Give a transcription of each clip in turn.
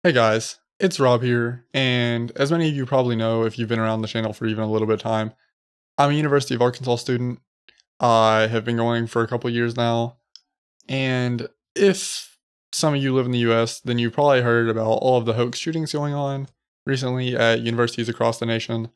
Hey guys, it's Rob here, and as many of you probably know if you've been around the channel for even a little bit of time, I'm a University of Arkansas student. I have been going for a couple years now, and if some of you live in the US, then you probably heard about all of the hoax shootings going on recently at universities across the nation.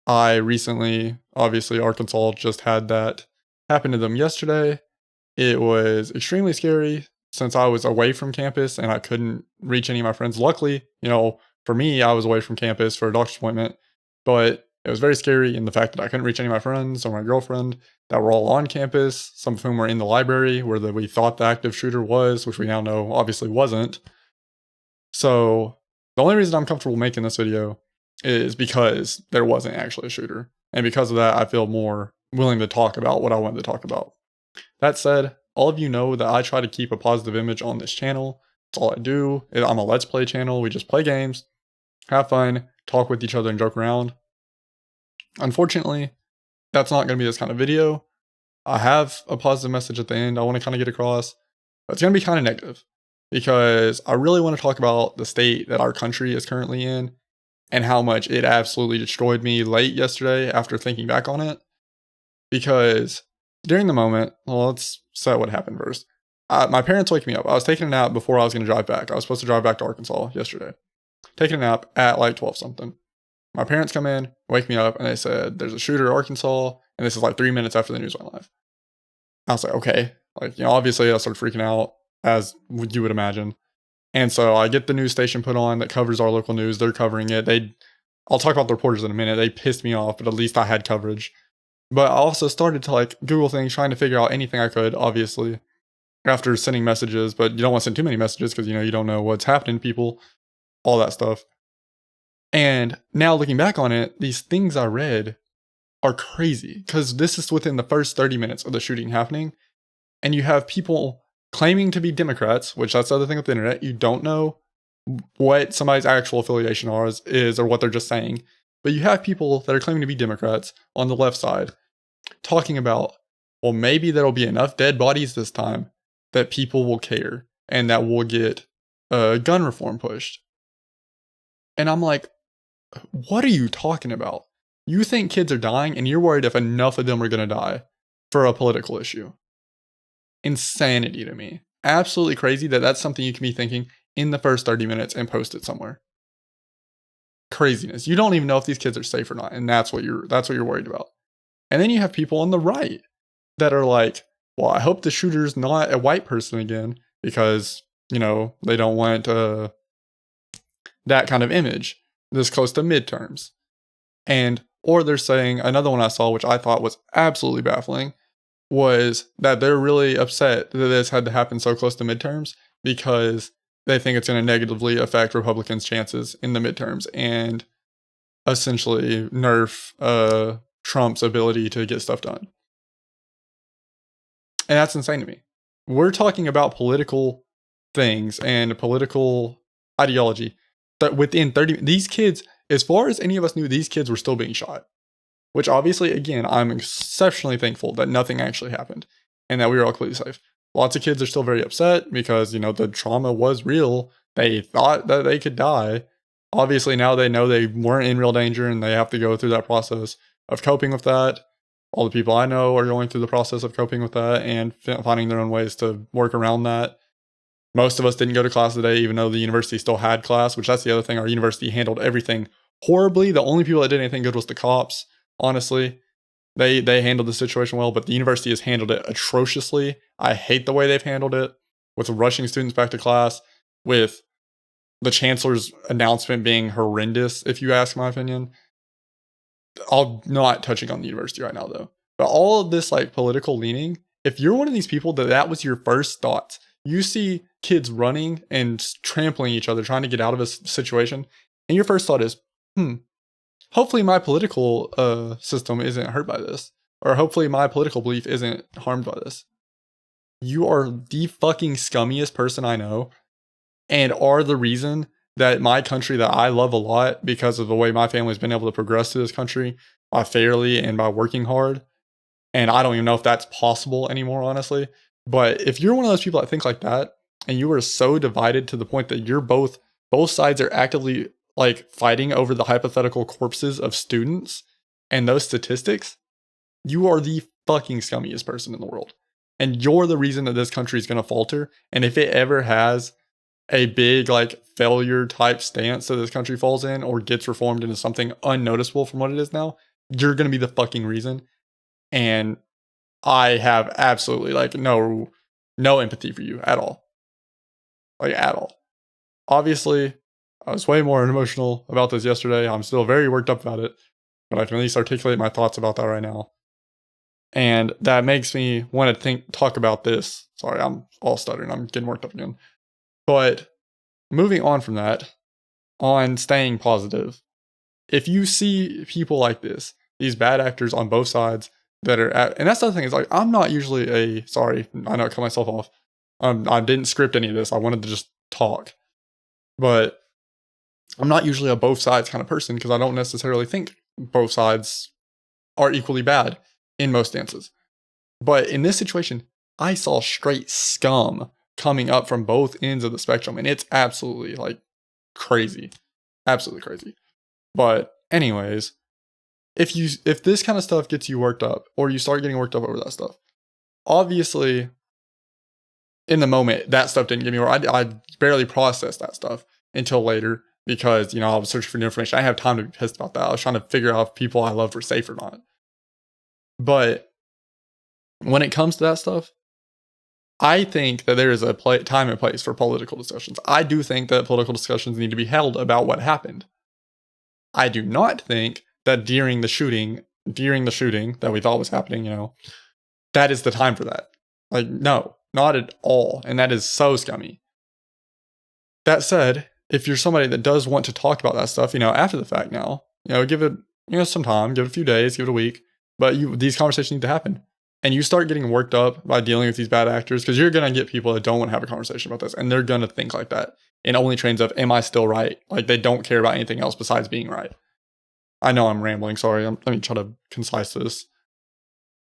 I recently, obviously, Arkansas just had that happen to them yesterday. It was extremely scary since I was away from campus and I couldn't reach any of my friends. Luckily, for me, I was away from campus for a doctor's appointment, but it was very scary in the fact that I couldn't reach any of my friends or my girlfriend that were all on campus, some of whom were in the library where we thought the active shooter was, which we now know obviously wasn't. So the only reason I'm comfortable making this video is because there wasn't actually a shooter. And because of that, I feel more willing to talk about what I wanted to talk about. That said, all of you know that I try to keep a positive image on this channel. That's all I do. I'm a Let's Play channel. We just play games, have fun, talk with each other, and joke around. Unfortunately, that's not going to be this kind of video. I have a positive message at the end I want to kind of get across, but it's going to be kind of negative because I really want to talk about the state that our country is currently in and how much it absolutely destroyed me late yesterday after thinking back on it. Because during the moment, well, let's set what happened first. My parents wake me up. I was taking a nap before I was going to drive back. I was supposed to drive back to Arkansas yesterday. Taking a nap at like 12 something. My parents come in, wake me up, and they said, there's a shooter in Arkansas, and this is like 3 minutes after the news went live. I was like, okay. Obviously I started freaking out, as you would imagine. And so I get the news station put on that covers our local news. They're covering it. I'll talk about the reporters in a minute. They pissed me off, but at least I had coverage. But I also started to Google things, trying to figure out anything I could, obviously, after sending messages. But you don't want to send too many messages because, you don't know what's happening to people, all that stuff. And now looking back on it, these things I read are crazy because this is within the first 30 minutes of the shooting happening. And you have people claiming to be Democrats, which that's the other thing with the internet. You don't know what somebody's actual affiliation is or what they're just saying. But you have people that are claiming to be Democrats on the left side talking about, well, maybe there'll be enough dead bodies this time that people will care and that we'll get gun reform pushed. And I'm like, what are you talking about? You think kids are dying and you're worried if enough of them are going to die for a political issue. Insanity to me. Absolutely crazy that that's something you can be thinking in the first 30 minutes and post it somewhere. Craziness. You don't even know if these kids are safe or not, and that's what you're worried about. And then you have people on the right that are like, well, I hope the shooter's not a white person again because, they don't want that kind of image this close to midterms. Or they're saying, another one I saw, which I thought was absolutely baffling, was that they're really upset that this had to happen so close to midterms because they think it's going to negatively affect Republicans' chances in the midterms and essentially nerf Trump's ability to get stuff done. And that's insane to me. We're talking about political things and political ideology that within 30, these kids, as far as any of us knew, these kids were still being shot. Which obviously, again, I'm exceptionally thankful that nothing actually happened and that we were all completely safe. Lots of kids are still very upset because, the trauma was real. They thought that they could die. Obviously, now they know they weren't in real danger and they have to go through that process of coping with that. All the people I know are going through the process of coping with that and finding their own ways to work around that. Most of us didn't go to class today, even though the university still had class, which that's the other thing. Our university handled everything horribly. The only people that did anything good was the cops. Honestly, they handled the situation well, but the university has handled it atrociously. I hate the way they've handled it with rushing students back to class, with the chancellor's announcement being horrendous, if you ask my opinion. I'm not touching on the university right now, though. But all of this political leaning, if you're one of these people that was your first thoughts, you see kids running and trampling each other, trying to get out of a situation, and your first thought is, hopefully my political system isn't hurt by this. Or hopefully my political belief isn't harmed by this. You are the fucking scummiest person I know and are the reason that my country that I love a lot because of the way my family's been able to progress through this country by fairly and by working hard. And I don't even know if that's possible anymore, honestly. But if you're one of those people that think like that and you are so divided to the point that you're both both sides are actively like fighting over the hypothetical corpses of students and those statistics, you are the fucking scummiest person in the world. And you're the reason that this country is going to falter. And if it ever has a big like failure type stance that this country falls in or gets reformed into something unnoticeable from what it is now, you're going to be the fucking reason. And I have absolutely like no empathy for you at all. Like at all. Obviously, I was way more emotional about this yesterday. I'm still very worked up about it, but I can at least articulate my thoughts about that right now. And that makes me want to talk about this. Sorry, I'm all stuttering. I'm getting worked up again. But moving on from that, on staying positive, if you see people like this, these bad actors on both sides that are at, and that's the other thing is like, I'm not usually sorry, I know I cut myself off. I didn't script any of this. I wanted to just talk. But I'm not usually a both sides kind of person because I don't necessarily think both sides are equally bad in most stances. But in this situation, I saw straight scum coming up from both ends of the spectrum, and it's absolutely like crazy. Absolutely crazy. But anyways, if this kind of stuff gets you worked up or you start getting worked up over that stuff, obviously in the moment that stuff didn't get me worked. I barely processed that stuff until later because, you know, I was searching for new information. I didn't have time to be pissed about that. I was trying to figure out if people I loved were safe or not. But when it comes to that stuff, I think that there is a time and place for political discussions. I do think that political discussions need to be held about what happened. I do not think that during the shooting that we thought was happening, you know, that is the time for that. Like, no, not at all. And that is so scummy. That said, if you're somebody that does want to talk about that stuff, you know, after the fact now, you know, give it, you know, some time, give it a few days, give it a week, but these conversations need to happen. And you start getting worked up by dealing with these bad actors because you're going to get people that don't want to have a conversation about this and they're going to think like that. And only trains of, am I still right? Like they don't care about anything else besides being right. I know I'm rambling. Sorry. Let me try to concise this.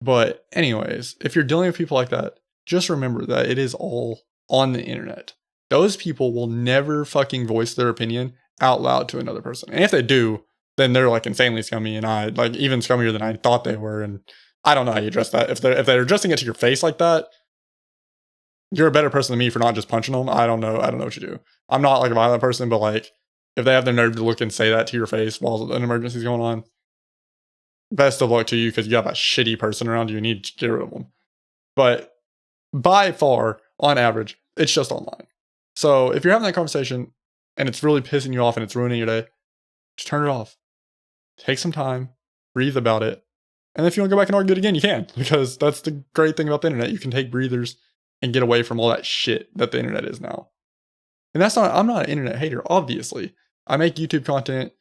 But anyways, if you're dealing with people like that, just remember that it is all on the internet. Those people will never fucking voice their opinion out loud to another person. And if they do, then they're like insanely scummy and I like even scummier than I thought they were. And I don't know how you address that. If they're addressing it to your face like that, you're a better person than me for not just punching them. I don't know what you do. I'm not like a violent person, but like if they have the nerve to look and say that to your face while an emergency is going on, best of luck to you because you have a shitty person around you. You need to get rid of them. But by far, on average, it's just online. So if you're having that conversation and it's really pissing you off and it's ruining your day, just turn it off. Take some time, breathe about it. And if you want to go back and argue it again, you can, because that's the great thing about the internet. You can take breathers and get away from all that shit that the internet is now. And I'm not an internet hater, obviously. I make YouTube content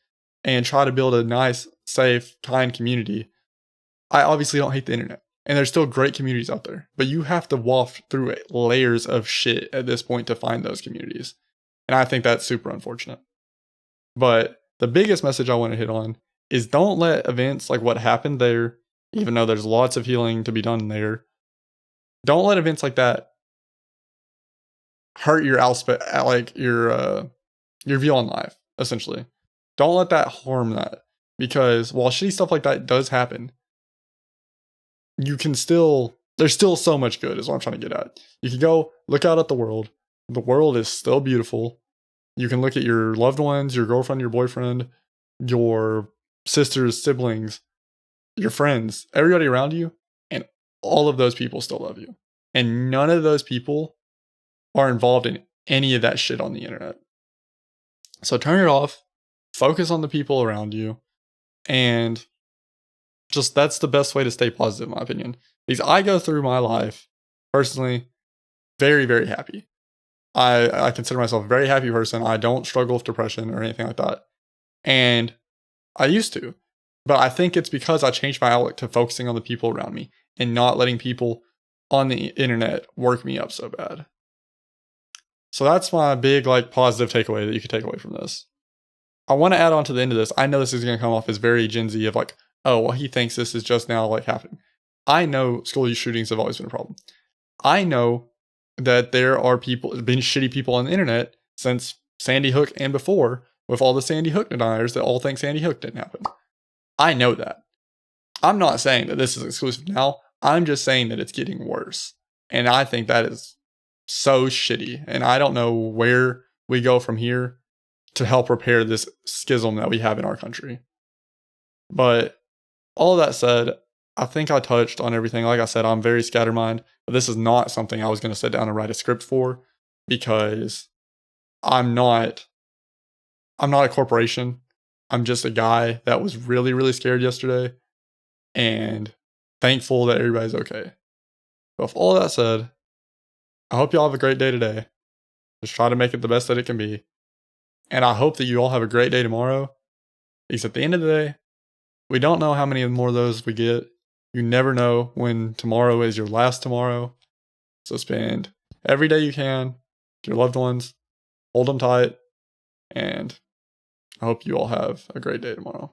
and try to build a nice, safe, kind community. I obviously don't hate the internet. And there's still great communities out there. But you have to waft through layers of shit at this point to find those communities. And I think that's super unfortunate. But the biggest message I want to hit on is don't let events like what happened there, even though there's lots of healing to be done there, don't let events like that hurt your your view on life, essentially. Don't let that harm that. Because while shitty stuff like that does happen, there's still so much good is what I'm trying to get at. You can go look out at the world. The world is still beautiful. You can look at your loved ones, your girlfriend, your boyfriend, your sisters, siblings, your friends, everybody around you, and all of those people still love you. And none of those people are involved in any of that shit on the internet. So turn it off, focus on the people around you, and just that's the best way to stay positive, in my opinion. Because I go through my life, personally, very, very happy. I consider myself a very happy person. I don't struggle with depression or anything like that. And I used to. But I think it's because I changed my outlook to focusing on the people around me and not letting people on the internet work me up so bad. So that's my big positive takeaway that you could take away from this. I want to add on to the end of this. I know this is going to come off as very Gen Z of oh, well, he thinks this is just now happening. I know school shootings have always been a problem. I know that there are been shitty people on the internet since Sandy Hook and before with all the Sandy Hook deniers that all think Sandy Hook didn't happen. I know that. I'm not saying that this is exclusive now. I'm just saying that it's getting worse. And I think that is so shitty. And I don't know where we go from here to help repair this schism that we have in our country. But all that said, I think I touched on everything. Like I said, I'm very scattermined, but this is not something I was going to sit down and write a script for, because I'm not a corporation. I'm just a guy that was really, really scared yesterday and thankful that everybody's okay. But with all that said, I hope y'all have a great day today. Just try to make it the best that it can be. And I hope that you all have a great day tomorrow. Because at the end of the day, we don't know how many more of those we get. You never know when tomorrow is your last tomorrow. So spend every day you can with your loved ones. Hold them tight. And I hope you all have a great day tomorrow.